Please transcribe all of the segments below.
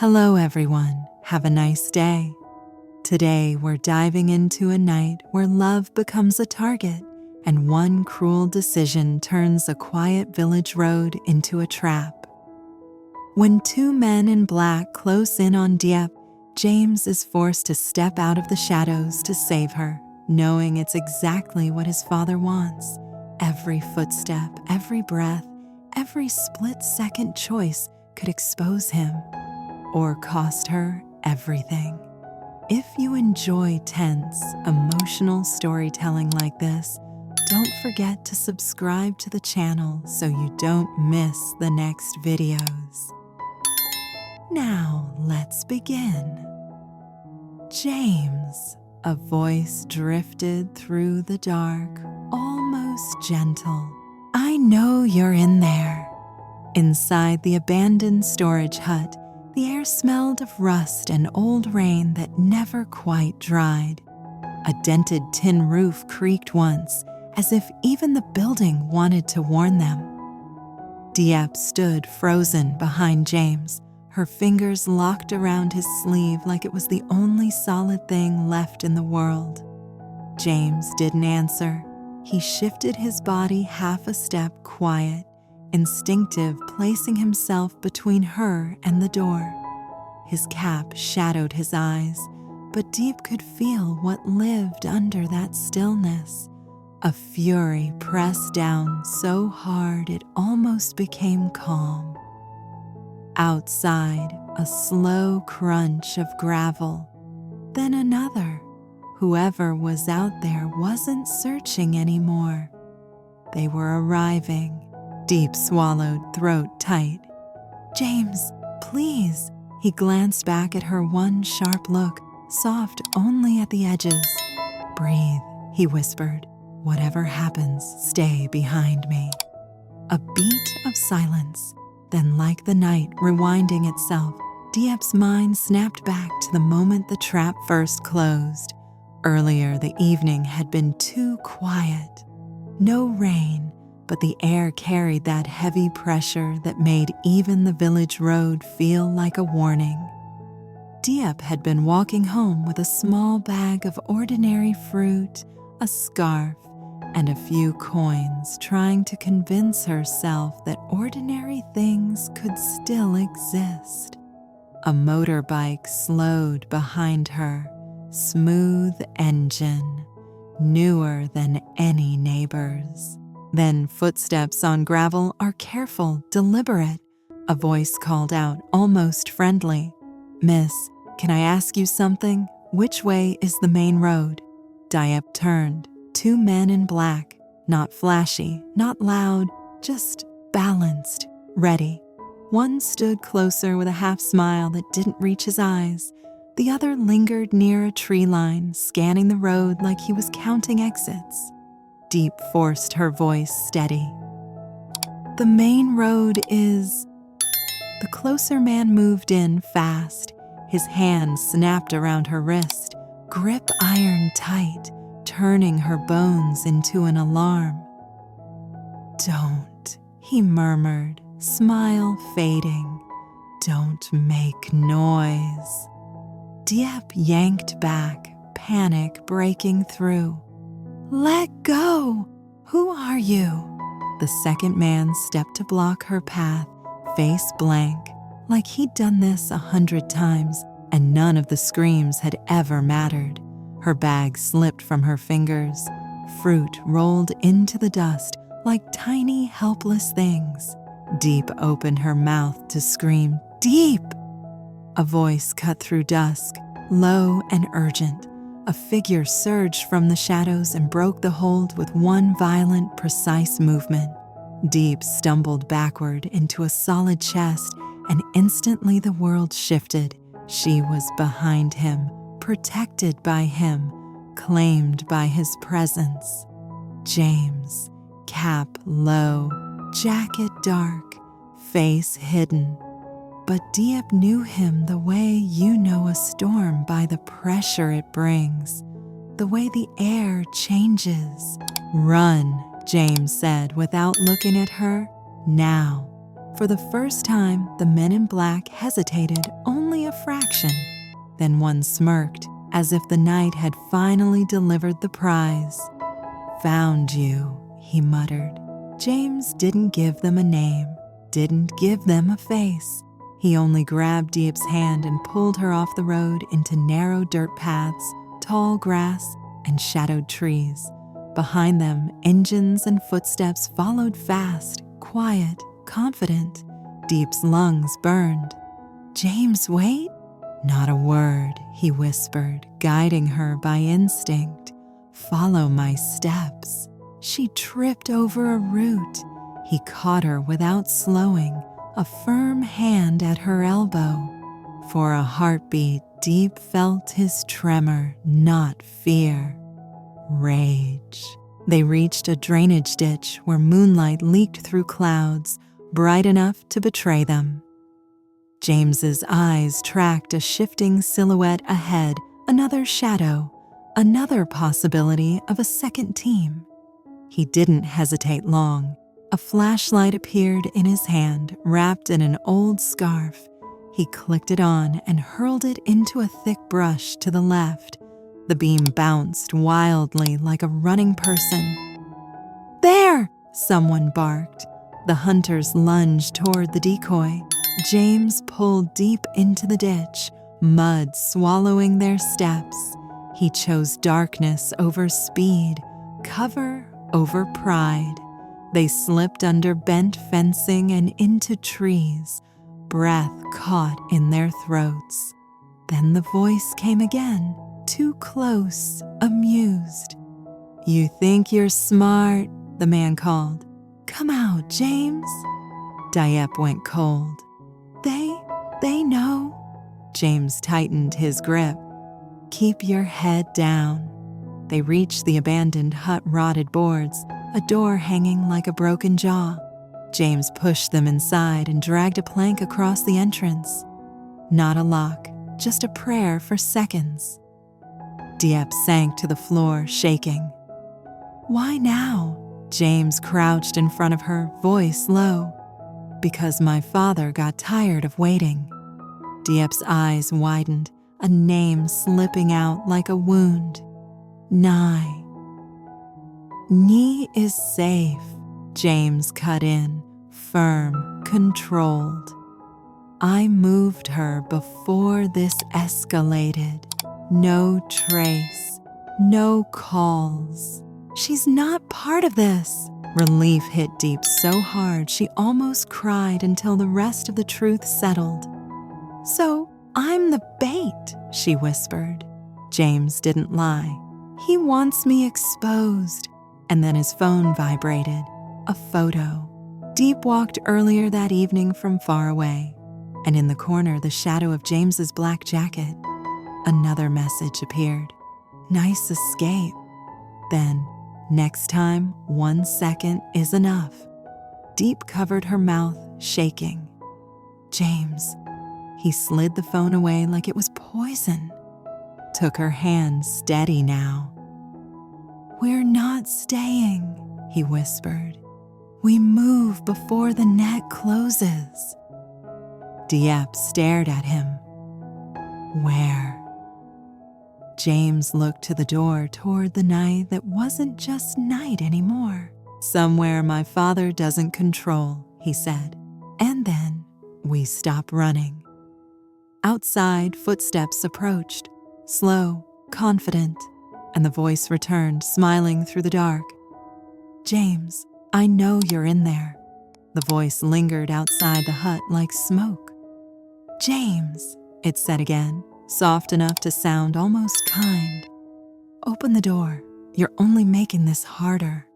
Hello everyone, have a nice day. Today we're diving into a night where love becomes a target and one cruel decision turns a quiet village road into a trap. When two men in black close in on Diep, James is forced to step out of the shadows to save her, knowing it's exactly what his father wants. Every footstep, every breath, every split-second choice could expose him or cost her everything. If you enjoy tense, emotional storytelling like this, don't forget to subscribe to the channel so you don't miss the next videos. Now, let's begin. James, a voice drifted through the dark, almost gentle. I know you're in there. Inside the abandoned storage hut, the air smelled of rust and old rain that never quite dried. A dented tin roof creaked once, as if even the building wanted to warn them. Diep stood frozen behind James, her fingers locked around his sleeve like it was the only solid thing left in the world. James didn't answer. He shifted his body half a step, quiet, instinctive, placing himself between her and the door. His cap shadowed his eyes, but Diep could feel what lived under that stillness. A fury pressed down so hard it almost became calm. Outside, a slow crunch of gravel, then another. Whoever was out there wasn't searching anymore. They were arriving. Diep swallowed, throat tight. James, please. He glanced back at her, one sharp look, soft only at the edges. Breathe, he whispered. Whatever happens, stay behind me. A beat of silence. Then, like the night rewinding itself, Diep's mind snapped back to the moment the trap first closed. Earlier, the evening had been too quiet. No rain, but the air carried that heavy pressure that made even the village road feel like a warning. Diep had been walking home with a small bag of ordinary fruit, a scarf, and a few coins, trying to convince herself that ordinary things could still exist. A motorbike slowed behind her, smooth engine, newer than any neighbor's. Then footsteps on gravel are careful, deliberate. A voice called out, almost friendly. Miss, can I ask you something? Which way is the main road? Diep turned. Two men in black, not flashy, not loud, just balanced, ready. One stood closer with a half smile that didn't reach his eyes. The other lingered near a tree line, scanning the road like he was counting exits. Diep forced her voice steady. The main road is... The closer man moved in fast. His hand snapped around her wrist, grip iron tight, turning her bones into an alarm. Don't, he murmured, smile fading. Don't make noise. Diep yanked back, panic breaking through. Let go! Who are you? The second man stepped to block her path, face blank, like he'd done this 100 times, and none of the screams had ever mattered. Her bag slipped from her fingers. Fruit rolled into the dust like tiny, helpless things. Diep opened her mouth to scream, Diep! A voice cut through dusk, low and urgent. A figure surged from the shadows and broke the hold with one violent, precise movement. Diep stumbled backward into a solid chest, and instantly the world shifted. She was behind him, protected by him, claimed by his presence. James, cap low, jacket dark, face hidden. But Diep knew him the way you know a storm by the pressure it brings, the way the air changes. Run, James said without looking at her. Now. For the first time, the men in black hesitated only a fraction. Then one smirked, as if the night had finally delivered the prize. "Found you," he muttered. James didn't give them a name, didn't give them a face. He only grabbed Diep's hand and pulled her off the road into narrow dirt paths, tall grass, and shadowed trees. Behind them, engines and footsteps followed fast, quiet, confident. Diep's lungs burned. "James, wait!" "Not a word," he whispered, guiding her by instinct. "Follow my steps." She tripped over a root. He caught her without slowing, a firm hand at her elbow. For a heartbeat, Diep felt his tremor, not fear. Rage. They reached a drainage ditch where moonlight leaked through clouds, bright enough to betray them. James's eyes tracked a shifting silhouette ahead, another shadow, another possibility of a second team. He didn't hesitate long. A flashlight appeared in his hand, wrapped in an old scarf. He clicked it on and hurled it into a thick brush to the left. The beam bounced wildly like a running person. "There!" someone barked. The hunters lunged toward the decoy. James pulled deep into the ditch, mud swallowing their steps. He chose darkness over speed, cover over pride. They slipped under bent fencing and into trees, breath caught in their throats. Then the voice came again, too close, amused. "You think you're smart," the man called. "Come out, James." Diep went cold. They know." James tightened his grip. "Keep your head down." They reached the abandoned hut rotted boards, a door hanging like a broken jaw. James pushed them inside and dragged a plank across the entrance. Not a lock, just a prayer for seconds. Diep sank to the floor, shaking. "Why now?" James crouched in front of her, voice low. "Because my father got tired of waiting." Diep's eyes widened, a name slipping out like a wound. Nye. "Knee is safe," James cut in, firm, controlled. "I moved her before this escalated. No trace, no calls. She's not part of this." Relief hit Diep so hard she almost cried until the rest of the truth settled. "So I'm the bait," she whispered. James didn't lie. "He wants me exposed." And then his phone vibrated. A photo. Diep walked earlier that evening from far away, and in the corner the shadow of James's black jacket. Another message appeared. "Nice escape." Then, "Next time, 1 second is enough." Diep covered her mouth, shaking. "James." He slid the phone away like it was poison. Took her hand steady now. "We're not staying," he whispered. "We move before the net closes." Diep stared at him. "Where?" James looked to the door toward the night that wasn't just night anymore. "Somewhere my father doesn't control," he said. And then we stopped running. Outside, footsteps approached, slow, confident, and the voice returned, smiling through the dark. "James, I know you're in there." The voice lingered outside the hut like smoke. "James," it said again, soft enough to sound almost kind. "Open the door. You're only making this harder."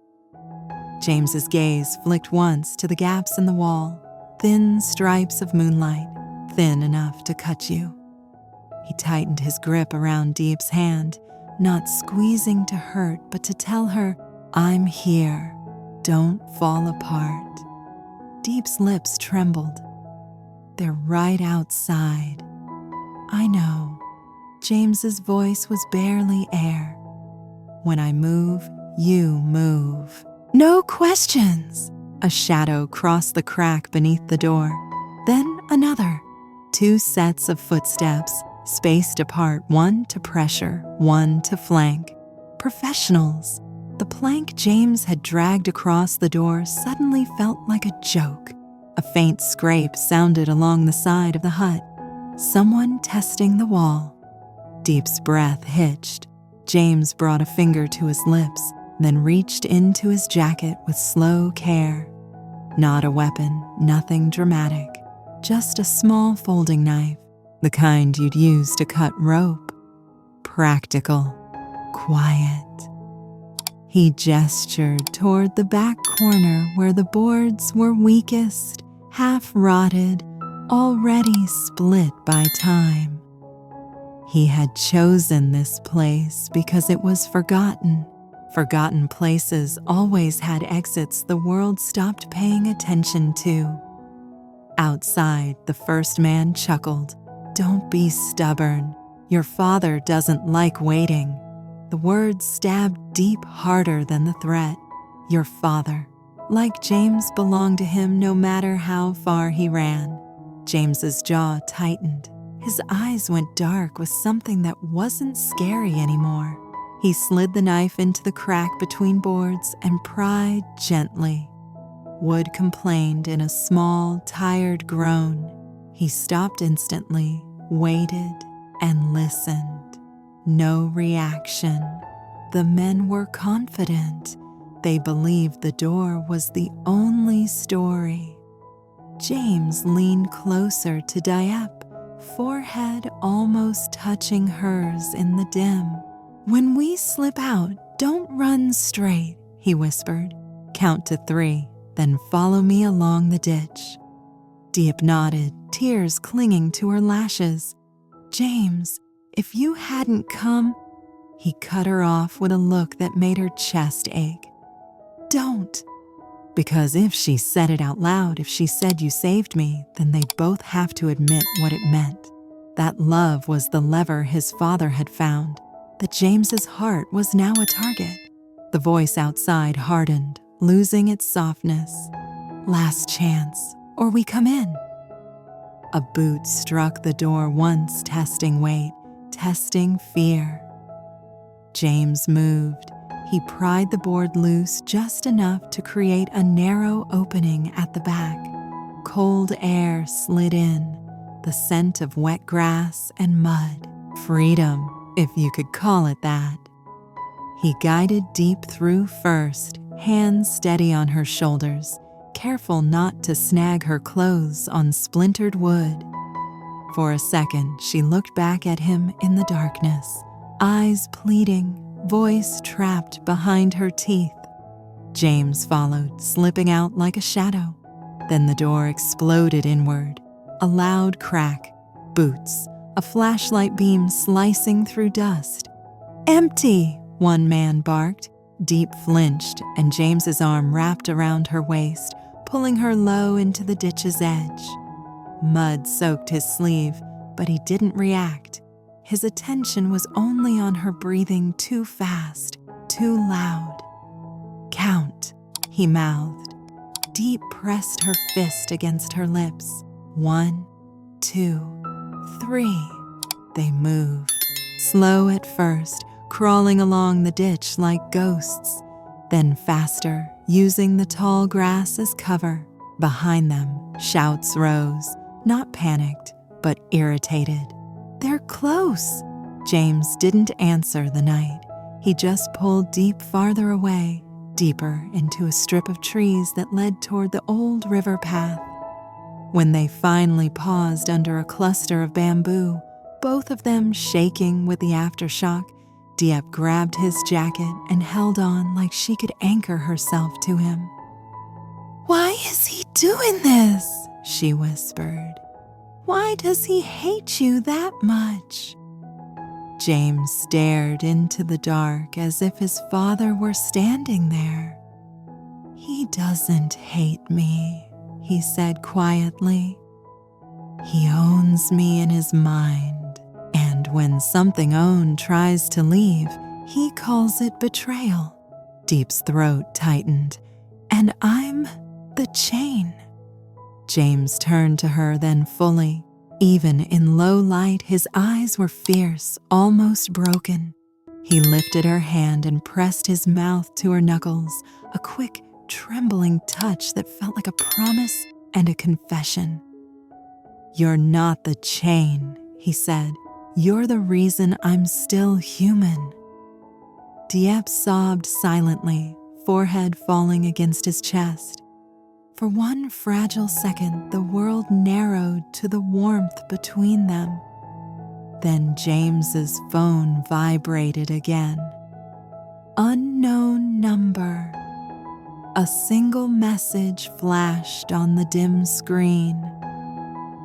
James's gaze flicked once to the gaps in the wall, thin stripes of moonlight, thin enough to cut you. He tightened his grip around Diep's hand, not squeezing to hurt, but to tell her, "I'm here. Don't fall apart." Diep's lips trembled. "They're right outside." "I know." James's voice was barely air. "When I move, you move. No questions." A shadow crossed the crack beneath the door. Then another. 2 sets of footsteps, spaced apart, one to pressure, one to flank. Professionals. The plank James had dragged across the door suddenly felt like a joke. A faint scrape sounded along the side of the hut. Someone testing the wall. Diep's breath hitched. James brought a finger to his lips, then reached into his jacket with slow care. Not a weapon, nothing dramatic. Just a small folding knife, the kind you'd use to cut rope. Practical. Quiet. He gestured toward the back corner where the boards were weakest, half-rotted, already split by time. He had chosen this place because it was forgotten. Forgotten places always had exits the world stopped paying attention to. Outside, the first man chuckled. "Don't be stubborn. Your father doesn't like waiting." The words stabbed Diep harder than the threat. Your father. Like James belonged to him no matter how far he ran. James's jaw tightened. His eyes went dark with something that wasn't scary anymore. He slid the knife into the crack between boards and pried gently. Wood complained in a small, tired groan. He stopped instantly, waited, and listened. No reaction. The men were confident. They believed the door was the only story. James leaned closer to Diep, forehead almost touching hers in the dim. "When we slip out, don't run straight," he whispered. "Count to 3, then follow me along the ditch." Diep nodded, tears clinging to her lashes. "James, if you hadn't come—" He cut her off with a look that made her chest ache. "Don't." Because if she said it out loud, if she said "you saved me," then they'd both have to admit what it meant. That love was the lever his father had found, that James's heart was now a target. The voice outside hardened, losing its softness. "Last chance, or we come in." A boot struck the door once, testing weight, testing fear. James moved. He pried the board loose just enough to create a narrow opening at the back. Cold air slid in, the scent of wet grass and mud. Freedom, if you could call it that. He guided Diep through first, hands steady on her shoulders, careful not to snag her clothes on splintered wood. For a second, she looked back at him in the darkness, eyes pleading, voice trapped behind her teeth. James followed, slipping out like a shadow. Then the door exploded inward. A loud crack, boots, a flashlight beam slicing through dust. "Empty!" one man barked. Diep flinched, and James's arm wrapped around her waist, pulling her low into the ditch's edge. Mud soaked his sleeve, but he didn't react. His attention was only on her breathing too fast, too loud. "Count," he mouthed. Diep pressed her fist against her lips. 1, 2, 3. They moved. Slow at first, crawling along the ditch like ghosts. Then faster, using the tall grass as cover. Behind them, shouts rose, not panicked, but irritated. "They're close." James didn't answer the night. He just pulled Diep farther away, deeper into a strip of trees that led toward the old river path. When they finally paused under a cluster of bamboo, both of them shaking with the aftershock, Diep grabbed his jacket and held on like she could anchor herself to him. "Why is he doing this?" she whispered. "Why does he hate you that much?" James stared into the dark as if his father were standing there. "He doesn't hate me," he said quietly. "He owns me in his mind, and when something owned tries to leave, he calls it betrayal." Diep's throat tightened. "And I'm The chain. James turned to her then fully. Even in low light, his eyes were fierce, almost broken. He lifted her hand and pressed his mouth to her knuckles, a quick, trembling touch that felt like a promise and a confession. "You're not the chain," he said. "You're the reason I'm still human." Diep sobbed silently, forehead falling against his chest. For one fragile second, the world narrowed to the warmth between them. Then James's phone vibrated again. Unknown number. A single message flashed on the dim screen.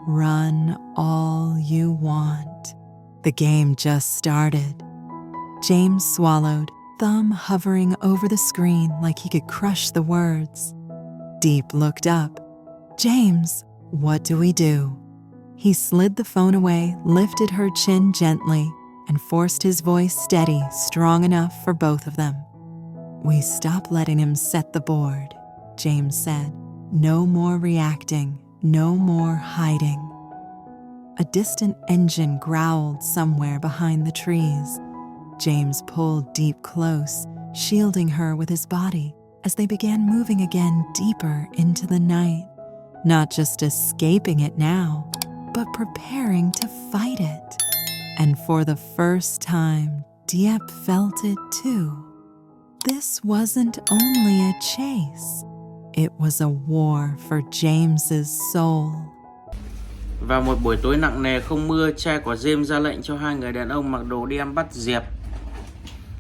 Run all you want. The game just started. James swallowed, thumb hovering over the screen like he could crush the words. Diep looked up. "James, what do we do?" He slid the phone away, lifted her chin gently, and forced his voice steady, strong enough for both of them. "We stop letting him set the board," James said. "No more reacting, no more hiding." A distant engine growled somewhere behind the trees. James pulled Diep close, shielding her with his body as they began moving again deeper into the night, not just escaping it now, but preparing to fight it. And for the first time, Diep felt it too. This wasn't only a chase, it was a war for James's soul. Vào một buổi tối nặng nề không mưa, cha của James ra lệnh cho hai người đàn ông mặc đồ đen bắt Diep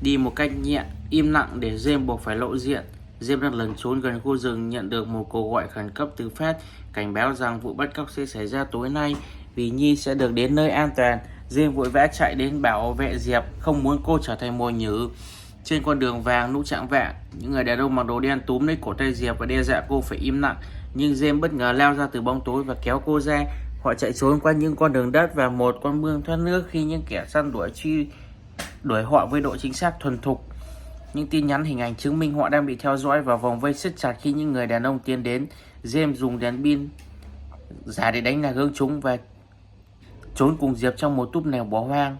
đi một cách nhẹ, im lặng để James buộc phải lộ diện. James đang lẩn trốn gần khu rừng nhận được một cuộc gọi khẩn cấp từ Fed cảnh báo rằng vụ bắt cóc sẽ xảy ra tối nay vì Nhi sẽ được đến nơi an toàn. James vội vã chạy đến bảo vệ Diep, không muốn cô trở thành mồi nhử. Trên con đường vàng lúc chạng vạng, những người đàn ông mặc đồ đen túm lấy cổ tay Diep và đe dọa cô phải im lặng. Nhưng James bất ngờ lao ra từ bóng tối và kéo cô ra. Họ chạy trốn qua những con đường đất và một con mương thoát nước khi những kẻ săn đuổi họ với độ chính xác thuần thục. Những tin nhắn hình ảnh chứng minh họ đang bị theo dõi và vòng vây siết chặt khi những người đàn ông tiến đến. James dùng đèn pin giả để đánh lạc hướng chúng và trốn cùng Diep trong một túp lều bỏ hoang.